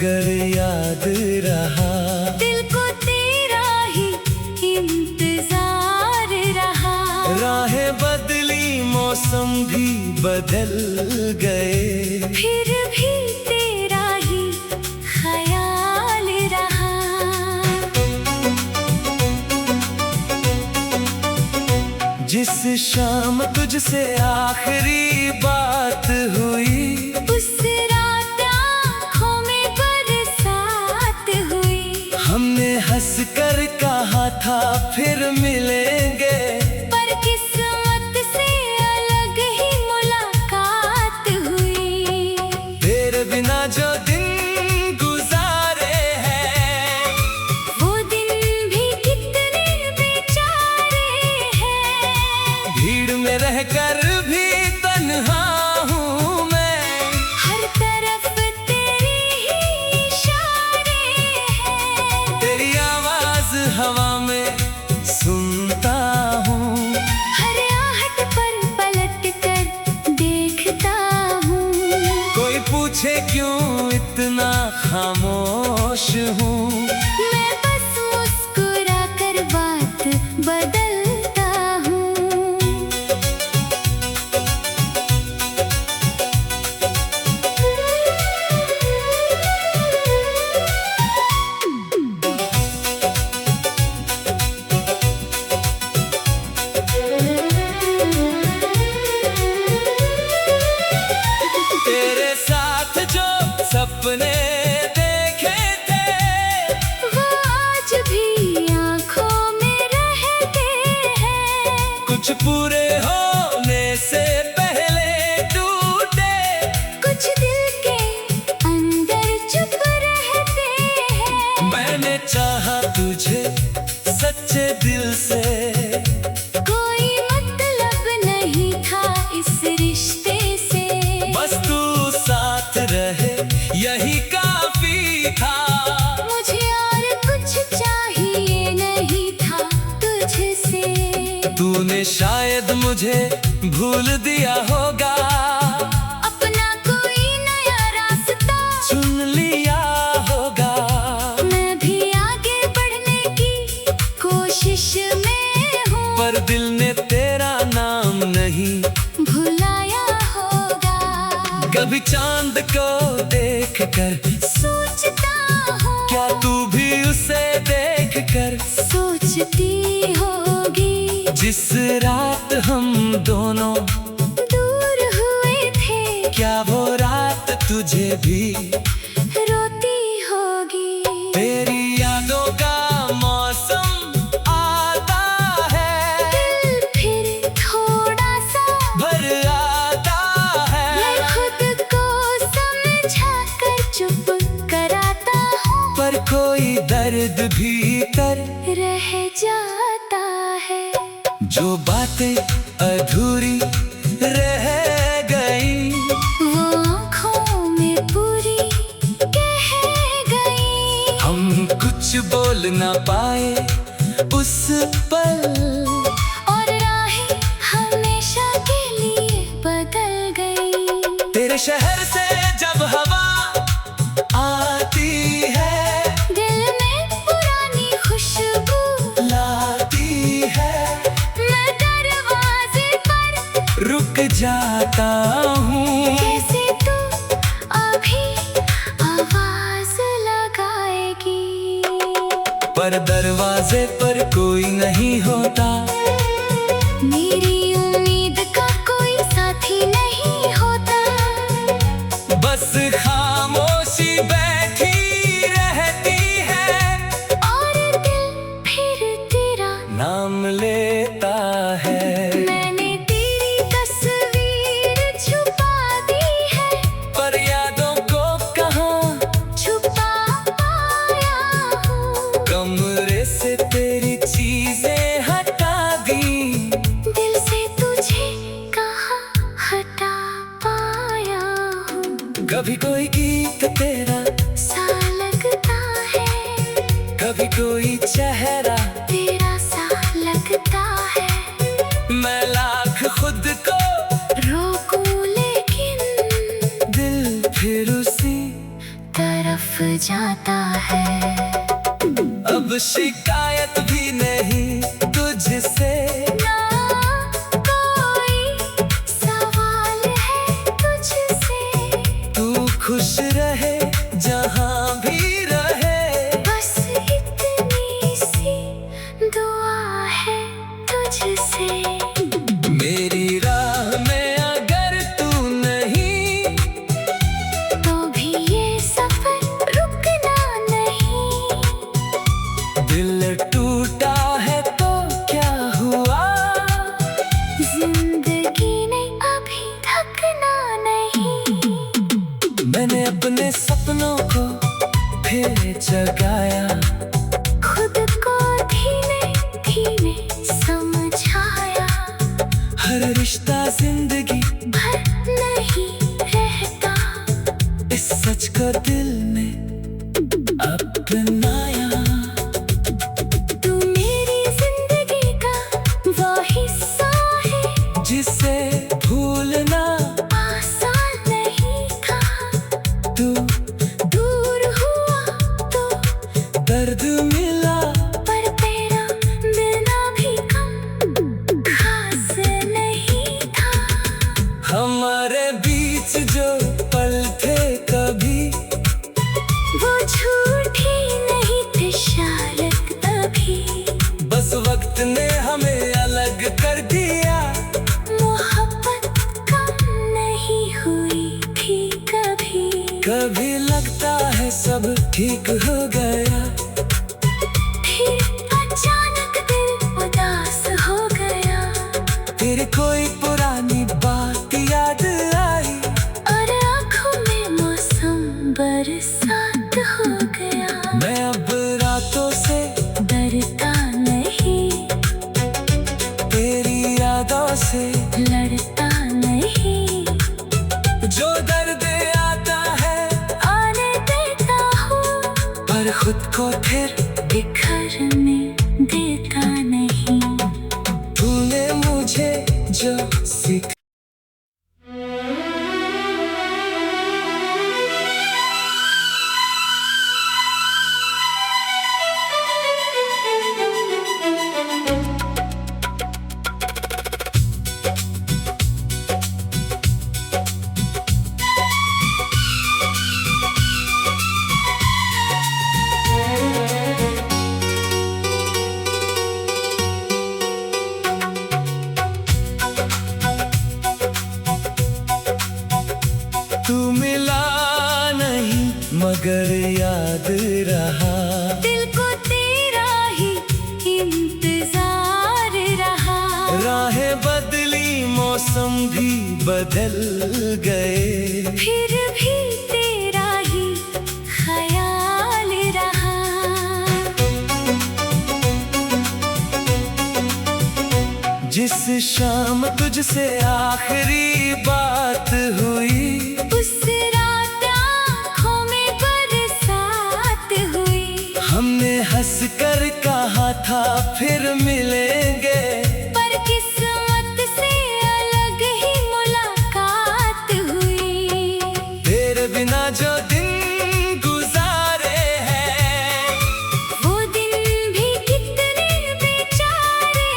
मगर याद रहा, दिल को तेरा ही इंतजार रहा। राहें बदली मौसम भी बदल गए, फिर भी तेरा ही ख्याल रहा। जिस शाम तुझसे आखिरी बात हुई, उस रात आँखों में बरसात हुई। हमने हंस कर कहा था फिर मिलेंगे, पर किस्मत से अलग ही मुलाकात हुई। तेरे बिना जो दिन गुजारे हैं, वो दिन भी कितने बेचारे हैं। भीड़ में रहकर भी तन्हा हूँ मैं, हर तरफ तेरे ही इशारे हैं। तेरी आवाज हवा में सुनता हूँ, हर आहट पर पलट कर देखता हूँ। कोई पूछे क्यों इतना खामोश हूँ, मैं बस मुस्कुरा कर बात बदलता हूँ। तेरे साथ जो सपने देखे थे, वो आज भी आँखों में रहते हैं। कुछ पूरे होने से पहले टूटे, कुछ दिल के अंदर चुप रहते हैं। मैंने चाहा तुझे सच्चे दिल से, कोई मतलब नहीं था इस रिश्ते से। बस तू साथ रहे यही काफी था। मुझे और कुछ चाहिए नहीं था तुझसे। तूने शायद मुझे भूल दिया होगा, अपना कोई नया रास्ता चुन लिया होगा। मैं भी आगे बढ़ने की कोशिश में हूँ, पर दिल ने तेरा नाम नहीं भुलाया होगा। कभी चांद को देखकर सोचता हूँ, क्या तू भी उसे देखकर सोचती होगी। जिस रात हम दोनों दूर हुए थे, क्या वो रात तुझे भी रोती होगी। तेरी यादों का मौसम आता है, दिल फिर थोड़ा सा भर आता मैं है। खुद को समझा कर चुप कराता हूँ, पर कोई दर्द भीतर रह जाता है। जो बातें अधूरी रह गई, वो आँखों में पूरी कह गई। हम कुछ बोल ना पाए उस पल, और राहें हमेशा के लिए बदल गई। तेरे शहर से जब हवा आती है, दिल में पुरानी खुशबू लाती है। मैं दरवाजे पर रुक जाता हूँ, कैसे तू अभी आवाज लगाएगी। पर दरवाजे पर कोई नहीं होता। मेरी उम्मीद का कोई साथी नहीं होता। बस खामोशी बैठी रहती है, और दिल फिर तेरा नाम लेता है। मैंने तेरी तस्वीर छुपा दी है, पर यादों को कहाँ छुपा पाया हूँ। कमरे से तेरी चीजें हटा दी, दिल से तुझे कहाँ हटा पाया हूँ। कभी कोई गीत तेरा सा लगता है, कभी कोई चेहरा तेरा सा लगता है। मैं लाख खुद को रोकूं लेकिन दिल फिर उसी तरफ जाता है। अब शिकायत भी नहीं तुझसे, ना कोई सवाल है तुझसे। तू खुश रहे जहाँ भी रहे, बस इतनी सी दुआ है तुझसे। मेरी राह में अगर तू नहीं, तो भी ये सफर रुकना नहीं। दिल टूटा है तो क्या हुआ, जिंदगी ने अभी थकना नहीं। मैंने अपने सपनों को फिर जगाया, खुद को धीमे धीमे समझाया। हर रिश्ता जिंदगी भर नहीं रहता, इस सच को दिल ने अपनाया। तू मेरी जिंदगी का वो हिस्सा है, जिसे भूलना आसान नहीं था। तू दूर हुआ तो दर्द मिला, पर तेरा मिलना भी कम खास नहीं था। हमारे बीच जो पल थे कभी, वो झूठी नहीं थे शायद अभी। बस वक्त ने हमें अलग कर दिया। मोहब्बत कम नहीं हुई थी कभी। कभी लगता है सब ठीक हो गया, फिर अचानक दिल उदास हो गया। तेरी कोई पुरानी बात याद आई, और आँखों में मौसम बरसात हो गया। मैं अब रातों से डरता नहीं, तेरी यादों से, लड़ता नहीं। जो दर्द आता है आने देता हूँ, पर खुद को फिर बिखरने देता नहीं। तूने मुझे जो सिखाया, तू मिला नहीं मगर याद रहा। दिल को तेरा ही इंतजार रहा। राहें बदली, मौसम भी बदल गए, फिर भी तेरा ही ख्याल रहा। जिस शाम तुझसे आखिरी बात हुई, उस रात आँखों में बरसात हुई। हमने हंस कर कहा था फिर मिलेंगे, पर किस्मत से अलग ही मुलाकात हुई। तेरे बिना जो दिन गुजारे हैं, वो दिन भी कितने बेचारे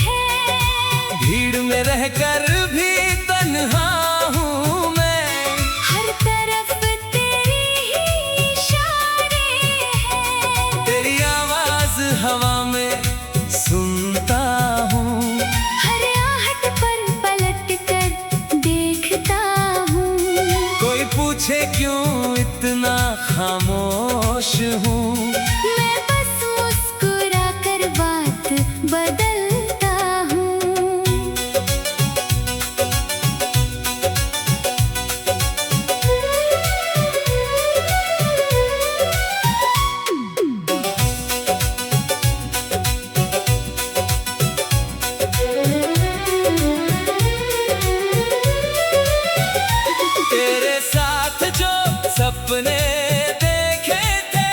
हैं। भीड़ में रहकर भी तन्हा हूँ मैं, हर तरफ तेरे ही इशारे हैं। तेरी आवाज हवा में सुनता हूँ, हर आहट पर पलट कर देखता हूँ। कोई पूछे क्यों इतना खामोश हूँ, मैं बस मुस्कुरा कर बात बदलता हूँ। तेरे साथ जो सपने देखे थे,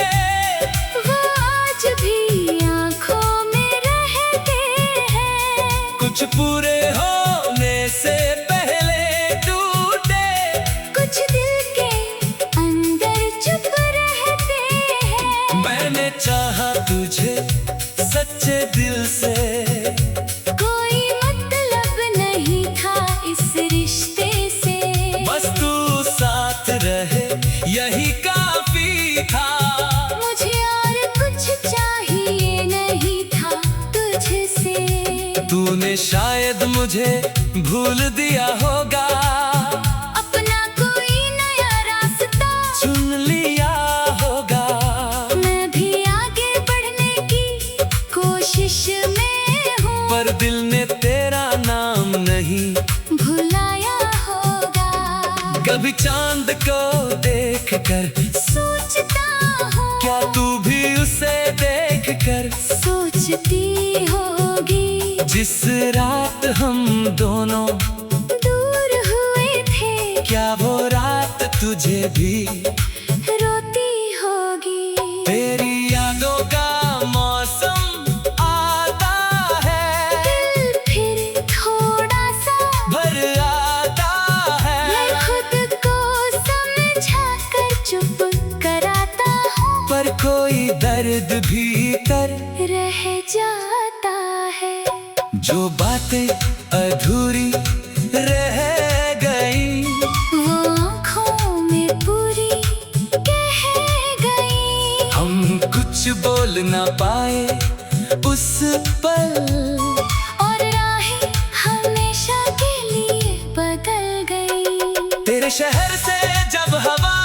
मुझे भूल दिया होगा, अपना कोई नया रास्ता चुन लिया होगा। मैं भी आगे बढ़ने की कोशिश में हूँ, पर दिल ने तेरा नाम नहीं भुलाया होगा। कभी चांद को देख कर सोचता हूँ, क्या तू भी उसे देख कर सोचती होगी। जिस रात हम दोनों दूर हुए थे, क्या वो रात तुझे भी रोती होगी। तेरी यादों का मौसम आता है, दिल फिर थोड़ा सा भर आता है। मैं खुद को समझा कर चुप कराता हूँ, पर कोई दर्द भीतर रह जाता है। जो बातें अधूरी रह गई, वो आँखों में पूरी कह गई। हम कुछ बोल ना पाए उस पल, और राहें हमेशा के लिए बदल गई। तेरे शहर से जब हवा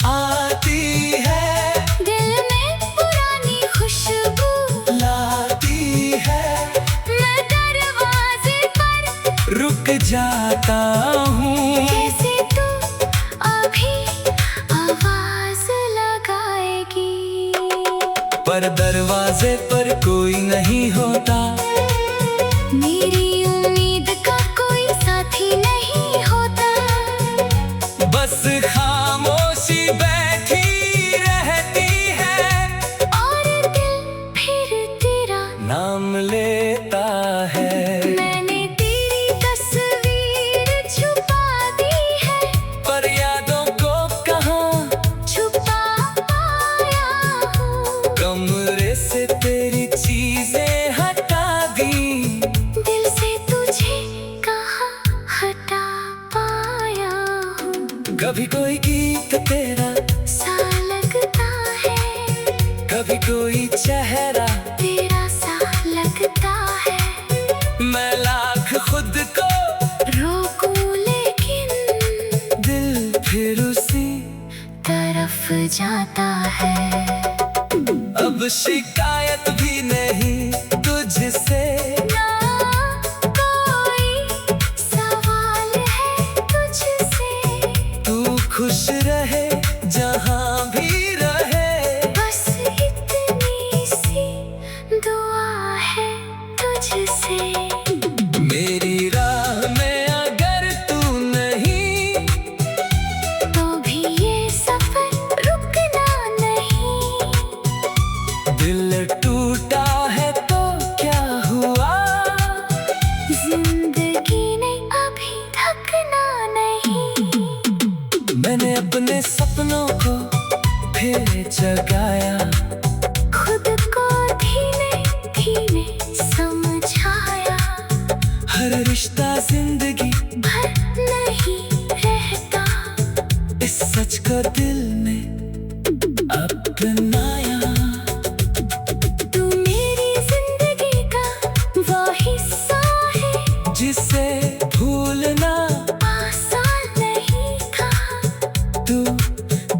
आती है, दिल में पुरानी खुशबू लाती है। मैं दरवाजे पर रुक जाता हूँ, जैसे तू अभी आवाज लगाएगी। पर दरवाजे पर कोई नहीं होता, मेरी उम्मीद का कोई साथी नहीं होता। बस खामोशी बैठी रहती है, और दिल फिर तेरा नाम लेता है। मैंने तेरी तस्वीर छुपा दी है, पर यादों को कहाँ छुपा पाया हूँ। कमरे से तेरी चीजें हटा दी, दिल से तुझे कहाँ हटा पाया हूँ। कभी कोई गीत तेरा, सा लगता है, कभी कोई चेहरा, तेरा सा लगता है। मैं लाख खुद को रोकूं लेकिन दिल फिर उसी तरफ जाता है। अब शिकायत भी नहीं तुझसे, ना कोई सवाल है तुझसे, तू खुश रहे जहाँ भी रहे। बस इतनी सी दुआ है तुझसे। मेरी राह में अगर तू नहीं, तो भी ये सफर रुकना नहीं। दिल टूटा है तो क्या हुआ, जिंदगी ने अभी थकना नहीं। मैंने अपने सपनों को फिर जगाया, खुद को धीमे धीमे समझाया। हर रिश्ता जिंदगी भर नहीं रहता, इस सच को दिल में अपनाया। तू मेरी जिंदगी का वो हिस्सा है, जिसे भूलना आसान नहीं था। तू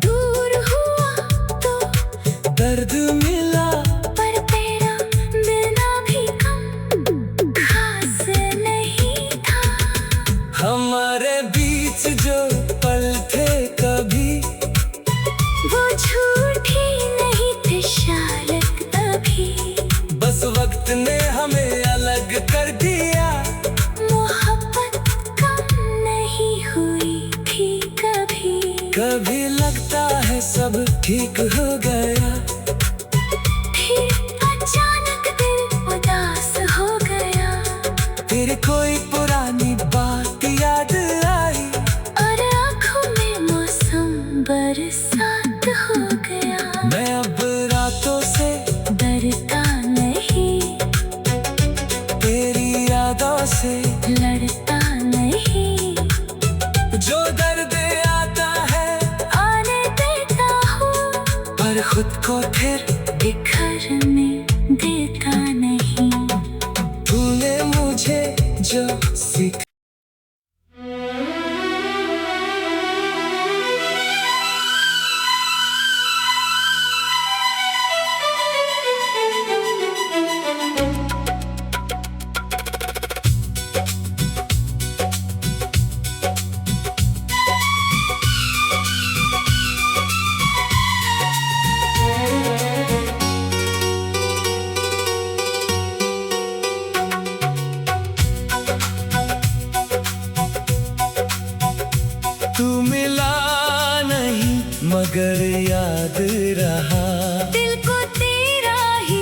दूर हुआ तो दर्द मिला, पर तेरा मिलना भी कम खास नहीं था। हमारे बीच जो पल थे कभी, वो झूठी नहीं थे शायद तभी। बस वक्त ने हमें अलग कर दिया। मोहब्बत कम नहीं हुई थी कभी। कभी लगता है सब ठीक हो गया, फिर अचानक दिल उदास हो गया। तेरी कोई पुरानी बात याद आई, और आँखों में मौसम बरसात हो गया। मैं अब रातों से डरता नहीं, तेरी यादों से लड़ता नहीं। जो दर्द आता है आने देता हूँ, पर खुद को फिर बिखरने देता नहीं। तूने मुझे जो तू मिला नहीं मगर याद रहा, दिल को तेरा ही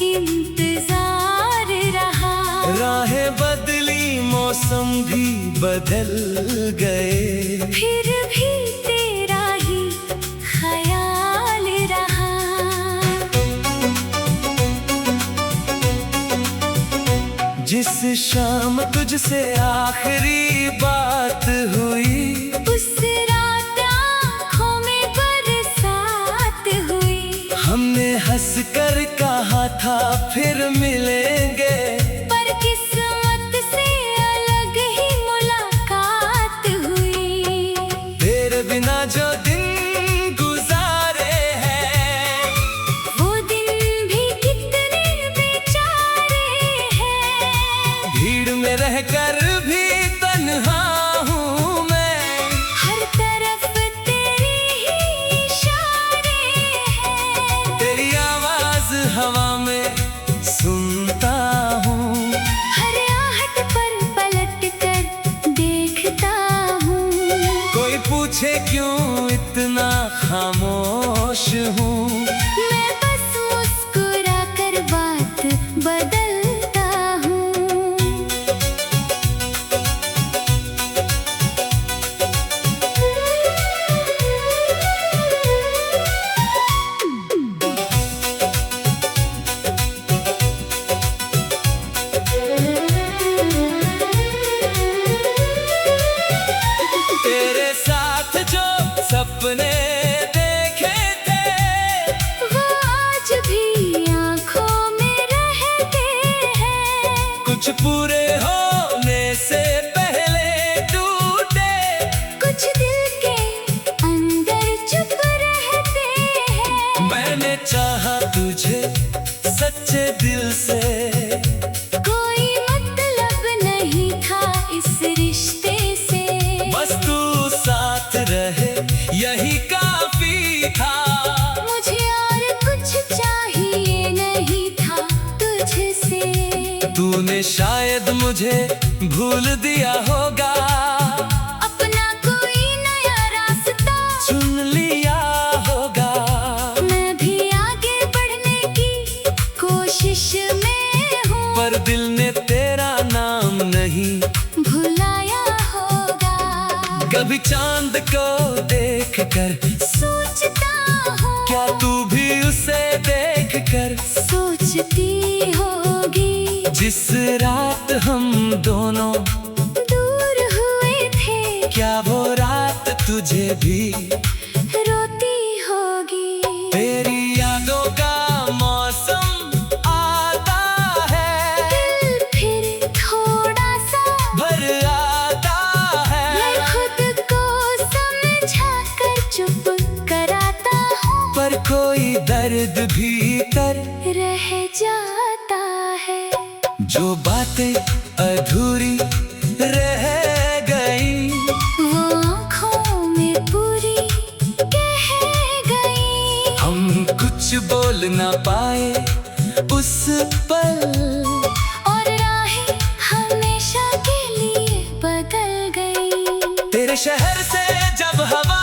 इंतजार रहा। राहें बदली मौसम भी बदल गए, फिर भी तेरा ही ख्याल रहा। जिस शाम तुझसे आखिरी बात हुई, उस रात आँखों में बरसात हुई। हमने हंस कर कहा था फिर मिलेंगे, पर किस्मत से अलग ही मुलाकात हुई। तेरे बिना जो दिन गुजारे हैं, वो दिन भी कितने बेचारे हैं। भीड़ में रहकर भी तन्हा हूँ मैं, हर तरफ तेरे ही इशारे हैं। तेरी आवाज हवा में सुनता हूँ, हर आहट पर पलट कर देखता हूँ। कोई पूछे क्यों इतना खामोश हूँ, मैं बस मुस्कुरा कर बात बदलता हूँ। तेरे साथ जो सपने देखे थे, वो आज भी आँखों में रहते हैं। कुछ पूरे होने से पहले टूटे, कुछ दिल के अंदर चुप रहते हैं। मैंने चाहा तुझे सच्चे दिल से, कोई मतलब नहीं था इस रिश्ते से। बस तू साथ रहे यही काफी था। मुझे और कुछ चाहिए नहीं था तुझसे। तूने शायद मुझे भूल दिया होगा, अपना कोई नया रास्ता चुन लिया होगा। मैं भी आगे बढ़ने की कोशिश में हूँ, पर दिल ने तेरा नाम नहीं भुलाया होगा। कभी चांद को देख कर सोचता हूँ, क्या तू भी उसे देख कर, सोचती होगी। जिस रात हम दोनों दूर हुए थे, क्या वो रात तुझे भी रोती होगी। तेरी यादों का मौसम आता है, दिल फिर थोड़ा सा भर आता है। मैं खुद को समझा कर चुप कराता हूँ, पर कोई दर्द भीतर रह जाता है। जो बातें अधूरी रह गई, वो आँखों में पूरी कह गई। हम कुछ बोल ना पाए उस पल, और राहें हमेशा के लिए बदल गई। तेरे शहर से जब हवा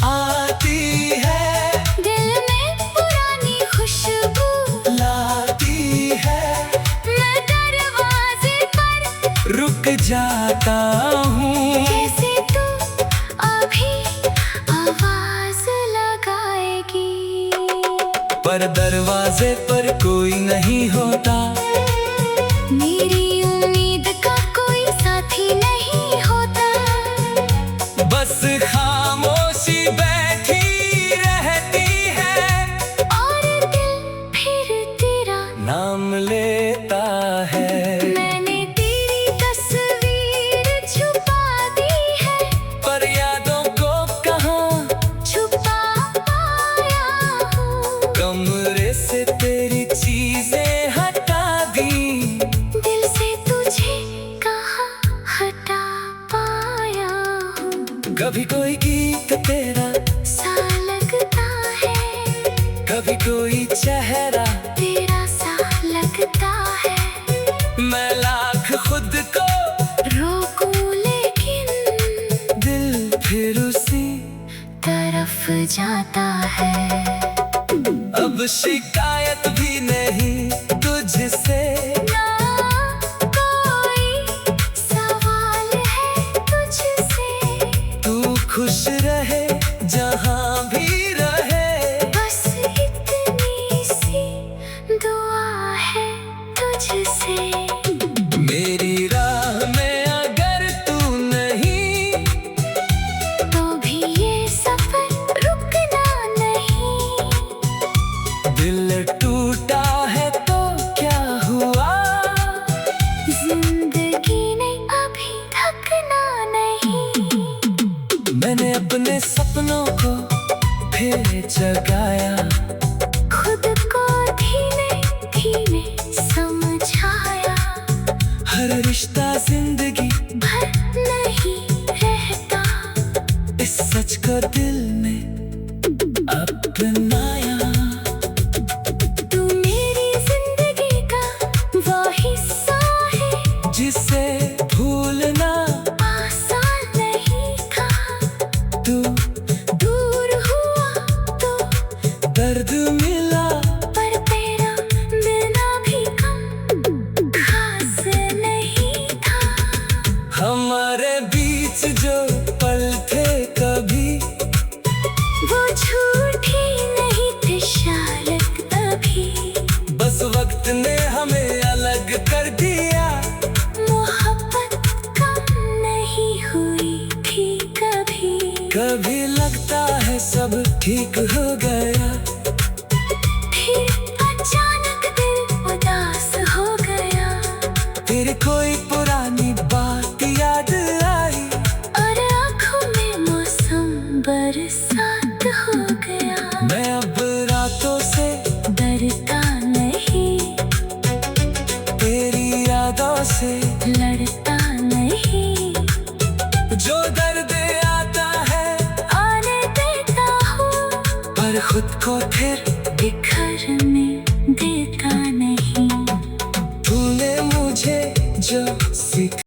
आती है, दिल में पुरानी खुशबू लाती है। मैं दरवाजे पर रुक जाता हूँ, कैसे तू अभी आवाज लगाएगी। पर दरवाजे पर कोई नहीं होता, मेरी उम्मीद का कोई साथी नहीं होता। बस खामोशी बैठी रहती है, और दिल फिर तेरा नाम लेता है। मैंने तेरी तस्वीर छुपा दी है, पर यादों को कहाँ छुपा पाया हूँ। कमरे से तेरी चीजें हटा दी, दिल से तुझे कहाँ हटा पाया हूँ। कभी कोई गीत तेरा सा लगता है, कभी कोई चेहरा, तेरा सा लगता है। मैं लाख खुद को रोकूं लेकिन दिल फिर उसी तरफ जाता है। अब शिकायत भी नहीं तुझसे, ना कोई सवाल है तुझसे। तू खुश रहे जहाँ भी रहे, बस इतनी सी दुआ है तुझसे। मेरी राह में अगर तू नहीं, तो भी ये सफर रुकना नहीं। दिल टूटा है तो क्या हुआ, जिंदगी ने अभी थकना नहीं। मैंने अपने सपनों को फिर जगाया, खुद को धीमे धीमे समझाया। हर रिश्ता जिंदगी भर नहीं रहता, इस सच को दिल में अपनाया। तू मेरी जिंदगी का वो हिस्सा है, जिसे भूलना आसान नहीं था। तू दूर हुआ तो दर्द मिला, पर तेरा मिलना भी कम खास नहीं था। हमारे बीच जो पल थे कभी, वो झूठी नहीं थे शायद तभी। बस वक्त ने हमें अलग कर दिया। मोहब्बत कम नहीं हुई थी कभी। कभी लगता है सब ठीक हो गया, फिर अचानक दिल उदास हो गया। फिर कोई पुरानी बात याद आई, और आँखों में मौसम बरसात हो गया। मैं अब रातों से डरता नहीं, तेरी यादों से, लड़ता नहीं। जो दर्द आता है आने देता हूँ, पर खुद को